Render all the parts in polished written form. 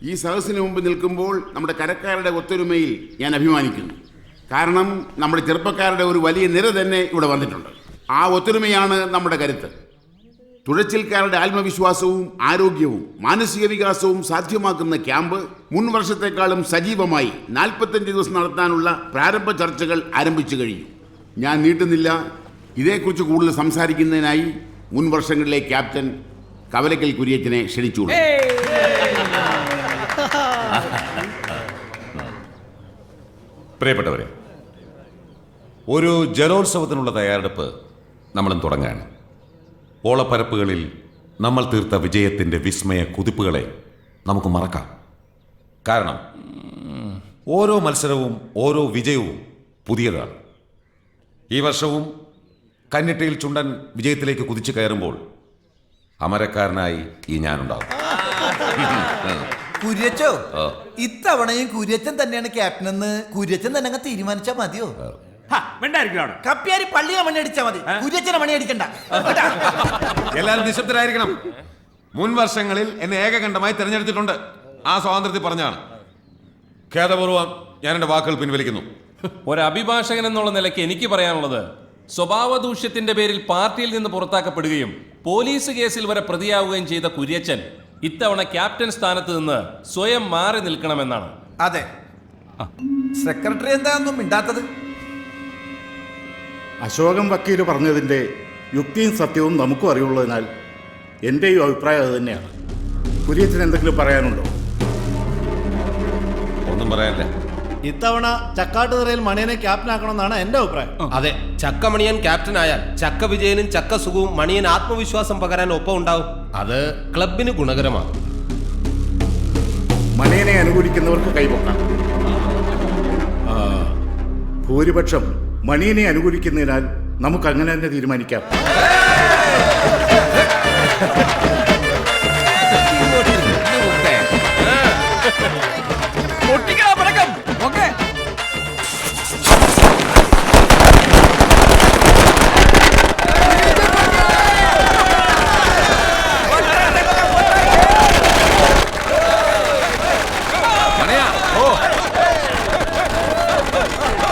ഈ സദസ്സിന് മുമ്പ് നിൽക്കുമ്പോൾ നമ്മുടെ കരക്കാരുടെ ഒത്തൊരുമയിൽ ഞാൻ അഭിമാനിക്കുന്നു. കാരണം നമ്മുടെ ചെറുപ്പക്കാരുടെ ഒരു വലിയ നിര തന്നെ ഇവിടെ വന്നിട്ടുണ്ട്. ആ ഒത്തൊരുമയാണ് നമ്മുടെ കരുത്ത്. തുഴച്ചിൽക്കാരുടെ ആത്മവിശ്വാസവും ആരോഗ്യവും മാനസിക വികാസവും സാധ്യമാക്കുന്ന ക്യാമ്പ് മുൻ വർഷത്തെക്കാളും സജീവമായി 45 ദിവസം നടത്താനുള്ള പ്രാരംഭ ചർച്ചകൾ ആരംഭിച്ചു കഴിഞ്ഞു. ഞാൻ നീട്ടുന്നില്ല. ഇതേക്കുറിച്ച് കൂടുതൽ സംസാരിക്കുന്നതിനായി മുൻ വർഷങ്ങളിലെ ക്യാപ്റ്റൻ കവലക്കൽ കുര്യച്ചനെ ക്ഷണിച്ചു. പ്രിയപ്പെട്ടവരെ, ഒരു ജലോത്സവത്തിനുള്ള തയ്യാറെടുപ്പ് നമ്മളും തുടങ്ങുകയാണ്. ഓളപ്പരപ്പുകളിൽ നമ്മൾ തീർത്ത വിജയത്തിൻ്റെ വിസ്മയ കുതിപ്പുകളെ നമുക്ക് മറക്കാം. കാരണം ഓരോ മത്സരവും ഓരോ വിജയവും പുതിയതാണ്. ഈ വർഷവും കന്നിട്ടയിൽ ചുണ്ടൻ വിജയത്തിലേക്ക് കുതിച്ചു കയറുമ്പോൾ അമരക്കാരനായി ഈ ഞാനുണ്ടാവും. കുര്യച്ചോ, ഇത്തവണയും കുര്യച്ചൻ തന്നെയാണ് ക്യാപ്റ്റൻ എന്ന് കുര്യച്ചൻ തന്നെ അങ്ങ് തീരുമാനിച്ചാ മതിയോ? കപ്പ്യാരി പള്ളിയെ മണി അടിച്ചാ മതി, കുര്യച്ചനെ മണി അടിക്കണ്ട. എല്ലാവരും നിശബ്ദരായിരിക്കണം. മുൻ വർഷങ്ങളിൽ എന്നെ ഏകകണ്ഠമായി തിരഞ്ഞെടുത്തിട്ടുണ്ട്. ആ സ്വാതന്ത്ര്യത്തിൽ പറഞ്ഞാണ്. ഖേദപൂർവ്വം ഞാൻ എൻ്റെ വാക്കുകൾ പിൻവലിക്കുന്നു. ഒരു അഭിഭാഷകൻ എന്നുള്ള നിലയ്ക്ക് എനിക്ക് പറയാനുള്ളത്, സ്വഭാവ ദൂഷ്യത്തിന്റെ പേരിൽ പാർട്ടിയിൽ നിന്ന് പുറത്താക്കപ്പെടുകയും പോലീസ് കേസിൽ വരെ പ്രതിയാവുകയും ചെയ്ത കുര്യച്ചൻ ഇത്തവണ ക്യാപ്റ്റൻ സ്ഥാനത്ത് നിന്ന് സ്വയം മാറി നിൽക്കണമെന്നാണ്. അതെ, സെക്രട്ടറി എന്താണെന്നും മിണ്ടാത്തത്? അശോകൻ വക്കീല് പറഞ്ഞതിൻ്റെ യുക്തിയും സത്യവും നമുക്കും അറിയുള്ളതിനാൽ എൻ്റെയും അഭിപ്രായം അത് തന്നെയാണ്. കുര്യച്ചന് എന്തെങ്കിലും പറയാനുണ്ടോ? ഒന്നും പറയാനില്ല. ഇത്തവണ ചക്കാട്ടുതറയിൽ മണിയനെ ക്യാപ്റ്റൻ ആക്കണമെന്നാണ് എന്റെ അഭിപ്രായം. അതെ, ചക്കമണിയൻ ക്യാപ്റ്റൻ ആയാൽ ചക്ക വിജയനും ചക്ക സുഖവും മണിയൻ ആത്മവിശ്വാസം പകരാൻ ഒപ്പം ഉണ്ടാവും. അത് ക്ലബിന് ഗുണകരമാണ്. മണിയനെ അനുകൂലിക്കുന്നവർക്ക് കൈപൊക്കാം. ഭൂരിപക്ഷം മണിയനെ അനുകൂലിക്കുന്നതിനാൽ നമുക്ക് അങ്ങനെ തന്നെ തീരുമാനിക്കാം.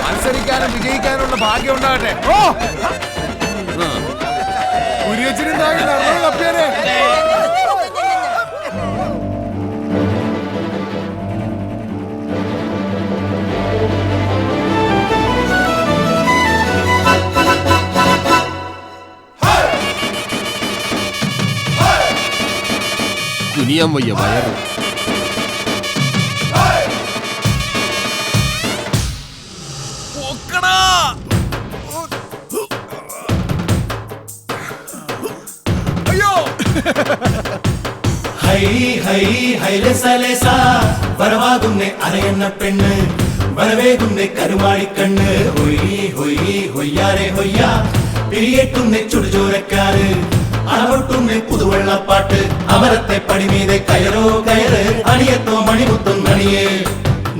മത്സരിക്കാനും വിജയിക്കാനുള്ള ഭാഗ്യം ഉണ്ടാകട്ടെ. കുനിയാൻ വയ്യ വയറ്. വരവാകുന്നേ അരയണ്ണ പെണ്ണ്, വരവേകുന്നേ കരുമാടിക്കണ്ണ്, ഹൊയ്യ് ഹൊയ്യ് ഹൊയ്യാരെ ഹൊയ്യാ, പിരിയേറ്റുന്നേ ചുടുചോരക്കാര്, അണപൊട്ടുന്നേ പുതുവെള്ളപ്പാട്ട്, അമരത്തെ പടിമീതെ കയറോ കയറ്, അണിയത്തോ മണിമുത്തും നണിയേ,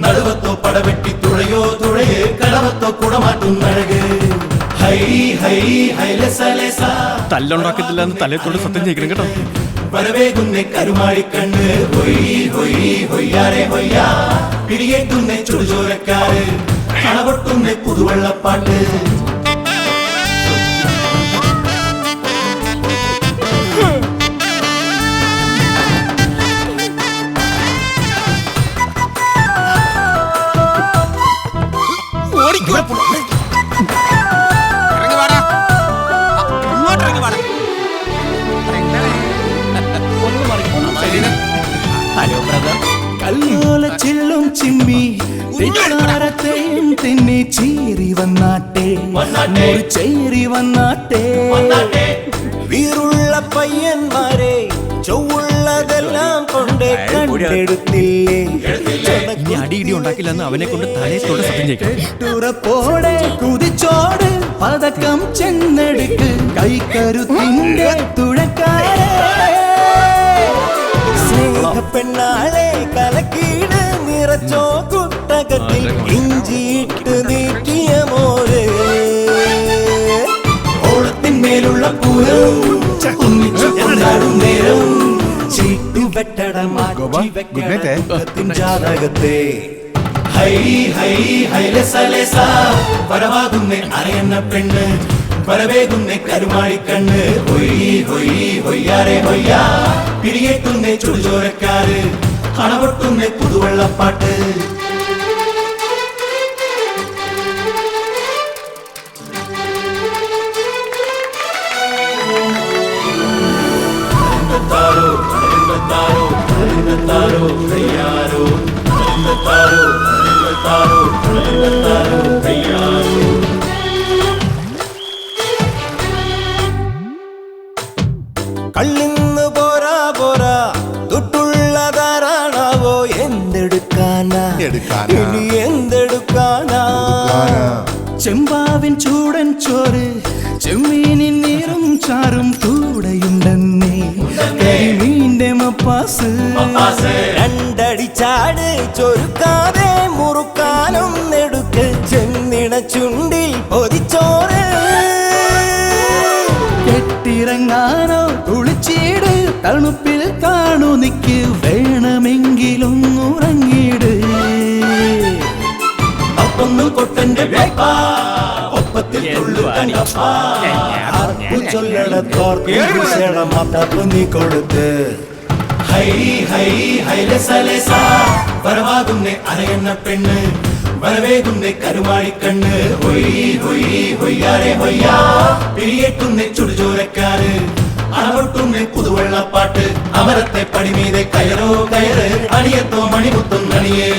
നടുവത്തോ പടവെട്ടി തുഴയോ തുഴയേ, കടവത്തോ കുടമാറ്റുന്നഴക്. തല്ലുണ്ടാക്കത്തില്ല എന്ന് തലയത്തോട് സത്യം ചെയ്യിക്കണം കേട്ടോ. വരവേകുന്നേ കരുമാടിക്കണ്ണ്, ഹൊയ്യ് ഹൊയ്യ് ഹൊയ്യാരെ ഹൊയ്യാ, പിരിയേറ്റുന്നേ ചുടുചോരക്കാര്, അണപൊട്ടുന്നേ പുതുവെള്ളപ്പാട്ട്. കല്ലോലച്ചില്ലും ചിമ്മി തെച്ചാരത്തെയും തിന്നി ചീറി വന്നാട്ടെ, ചേരി വന്നാട്ടെ. വീറുള്ള പയ്യന്മാരെ ചൊവ്വുള്ളതെല്ലാം കൊണ്ട് കണ്ടെടുത്തില്ലേ. അടിയിടി ഉണ്ടാക്കില്ലെന്ന് അവനെ കൊണ്ട് തലയത്തോട് സത്യം ചെയ്യിക്കണം. ഉറപ്പോടെ കുതിച്ചോട് പതക്കം ചെന്നെടുക്ക്, കൈക്കരുത്തിന്റെ തുഴക്കാരെ. പെണ്ണാളെ കലക്കീട് നിറച്ചോ കുട്ടകത്തിൽ ഇഞ്ചിയിട്ട് നീട്ടിയ മോര്. ഓളത്തിന്മേലുള്ള പൂരം ഒന്നിച്ചു കൊണ്ടാടും നേരം, ചീട്ടുവെട്ട കെട്ടട മാറ്റി വെക്കടത്തിൻ ജാതകത്തെ ഹൈ ഹൈ ഹൈലസലേസ വരവാകുന്നേ അരയന്ന പെണ്ണ് വരവേകുന്നേ കരുമാടിക്കണ്ണ് ഹൊയ് ഹൊയ് ഹൊയ്യാരെ ഹൊയ്യാ പിടിയേറ്റുന്നേ ചുടുചോരക്കാര് അണപൊട്ടുന്നേ പുതുവെള്ളപ്പാട്ട് കള്ളിന്ന് പോരാ പോരാ തൊട്ടുള്ളതാരാണാവോ എന്തെടുക്കാനാ ഇനി എന്തെടുക്കാനാ ചെമ്പാവിൻ ചൂടൻ ചോറ് ചെമ്മീനിൻ നീറും ചാറും കൂടെയുണ്ടെന്നേ കരിമീന്റെ മപ്പാസ് രണ്ടടി ചാട് ചൊരുക്കാതെ മുറുക്കാനും നെടുക്ക് ചെന്നിട ചുണ്ടിൽ പൊതിച്ചോറ് കെട്ടിറങ്ങാനോ കുളിച്ചീട് തണുപ്പിൽ കാണു നിക്ക് വേണമെങ്കിലും ഉറങ്ങിട് ഒന്നും കൊട്ടന്റെ ഒപ്പത്തിൽ നീ കൊടുത്ത് ഹൈ ഹൈ ഹൈലസലേസ വരവാകുന്നേ അരയന്ന പെണ്ണ് വരവേകുന്നേ കരുമാടിക്കണ്ണ് ഹൊയ് ഹൊയ് ഹൊയ്യാരെ ഹൊയ്യാ പിടിയേറ്റുന്നേ ചുടുചോരക്കാര് അണപൊട്ടുന്നേ പുതുവെള്ളപ്പാട്ട് അമരത്തെ പടിമീതെ കയറോ കയറ് അണിയത്തോ മണിമുത്തും നണിയേ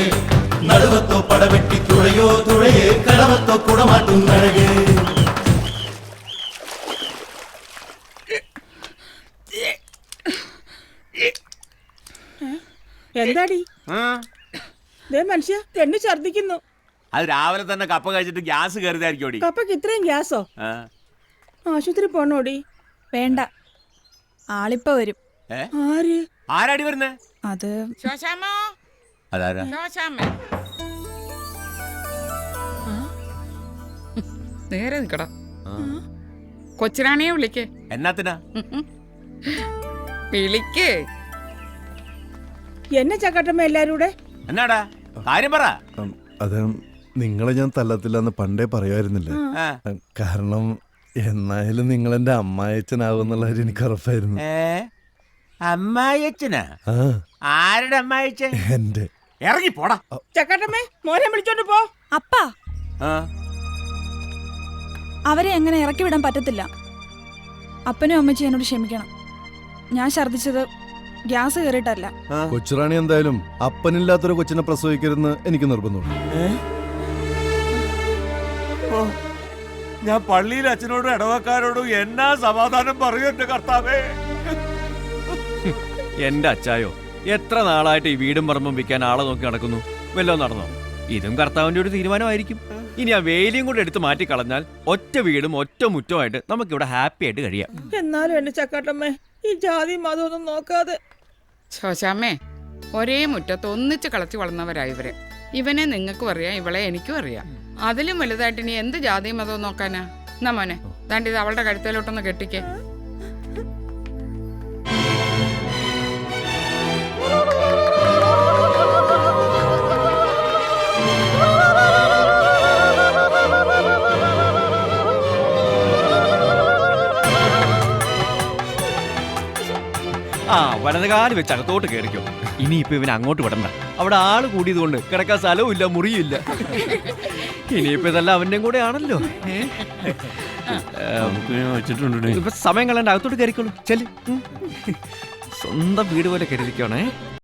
നടുവത്തോ പടവെട്ടി തുഴയോ തുഴയേ കടവത്തോ കുടമാറ്റും നഴക് എന്താടി മനുഷ്യ തെണ്ണു ഛർദിക്കുന്നു. അത് രാവിലെ തന്നെ കപ്പ കഴിച്ചിട്ട് ഗ്യാസ് കയറിയതായിരിക്കും. കപ്പക്ക് ഇത്രയും ഗ്യാസോ? ആശുപത്രി പോണോടി? വേണ്ട, ആളിപ്പോ വരും. ആര്? ആരാടി വരുന്നേ? അത് അതാരാ? നേരെ നിക്കടാ. കൊച്ചിരാണിയെ വിളിക്കേ. എന്നാത്തിനാ വിളിക്കേ? എന്നെ ചക്കട്ടമ്മ എല്ലാരൂടെ എന്നാടാ കാര്യം പറ. അത് നിങ്ങളെ ഞാൻ തല്ലത്തില്ലെന്ന് പണ്ടേ പറയുമായിരുന്നില്ല. കാരണം എന്നായാലും നിങ്ങൾ എന്റെ അമ്മായച്ചനാവുന്നുള്ള കാര്യം എനിക്ക് ഉറപ്പായിരുന്നു. അമ്മായിയച്ഛനാ? ആരുടെ അമ്മായിയച്ഛൻ? എന്റെ. ഇറങ്ങി പോടാ. ചക്കട്ടമ്മേ മോനെ വിളിച്ചോണ്ട് പോ. അപ്പാ, അവരെ എങ്ങനെ ഇറക്കി വിടാൻ പറ്റത്തില്ല. അപ്പനും അമ്മച്ചി എന്നോട് ക്ഷമിക്കണം. ഞാൻ ഛർദിച്ചത് ഗ്യാസ് കയറിയിട്ടല്ല. കൊച്ചുറാണി എന്തായാലും അപ്പനില്ലാത്തൊരു കൊച്ചിനെ പ്രസവിക്കരുതെന്ന് എനിക്ക് നിർബന്ധമുണ്ട്. ഞാൻ പള്ളിയിൽ അച്ഛനോടും ഇടവക്കാരോടും എന്നാ സമാധാനം പറയൂ എന്റെ കർത്താവേ. എന്റെ അച്ചായോ, എത്ര നാളായിട്ട് ഈ വീടും പറമ്പും വിൽക്കാൻ ആളെ നോക്കി നടക്കുന്നു. വല്ലോ നടന്നോ? ഇതും കർത്താവിന്റെ ഒരു തീരുമാനമായിരിക്കും. ഇനി ആ വേലിയും കൂടെ എടുത്ത് മാറ്റി കളഞ്ഞാൽ ഒറ്റ വീടും ഒറ്റ മുറ്റമായിട്ട് നമുക്കിവിടെ ഹാപ്പി ആയിട്ട് കഴിയാം. എന്നാലും എന്റെ ചക്കട്ടമ്മേ, ഈ ജാതി മതമൊന്നും നോക്കാതെ. ശോശാമ്മേ, ഒരേ മുറ്റത്ത് ഒന്നിച്ച് കളച്ചു വളർന്നവരാ ഇവരെ. ഇവനെ നിങ്ങൾക്കും അറിയാം, ഇവളെ എനിക്കും അറിയാം. അതിലും വലുതായിട്ട് ഇനി എന്ത് ജാതി മതവും നോക്കാനാ? എന്നാ മോനെ, ദാണ്ടിത് അവളുടെ കഴുത്തേലോട്ടൊന്ന് കെട്ടിക്കേ. ആ വലതുകാലി വെച്ച് അകത്തോട്ട് കയറിക്കോ. ഇനിയിപ്പോ ഇവനെ അങ്ങോട്ട് വിടണ്ട. അവിടെ ആള് കൂടിയത് കൊണ്ട് കിടക്കാൻ സ്ഥലവും ഇല്ല, മുറിയില്ല. ഇനിയിപ്പോ ഇതെല്ലാം അവന്റെയും കൂടെ ആണല്ലോ. ഇപ്പൊ സമയം കളയണ്ട, അകത്തോട്ട് കയറിക്കോളൂ. ചെല്. സ്വന്തം വീട് പോലെ കരുതിക്കോണേ.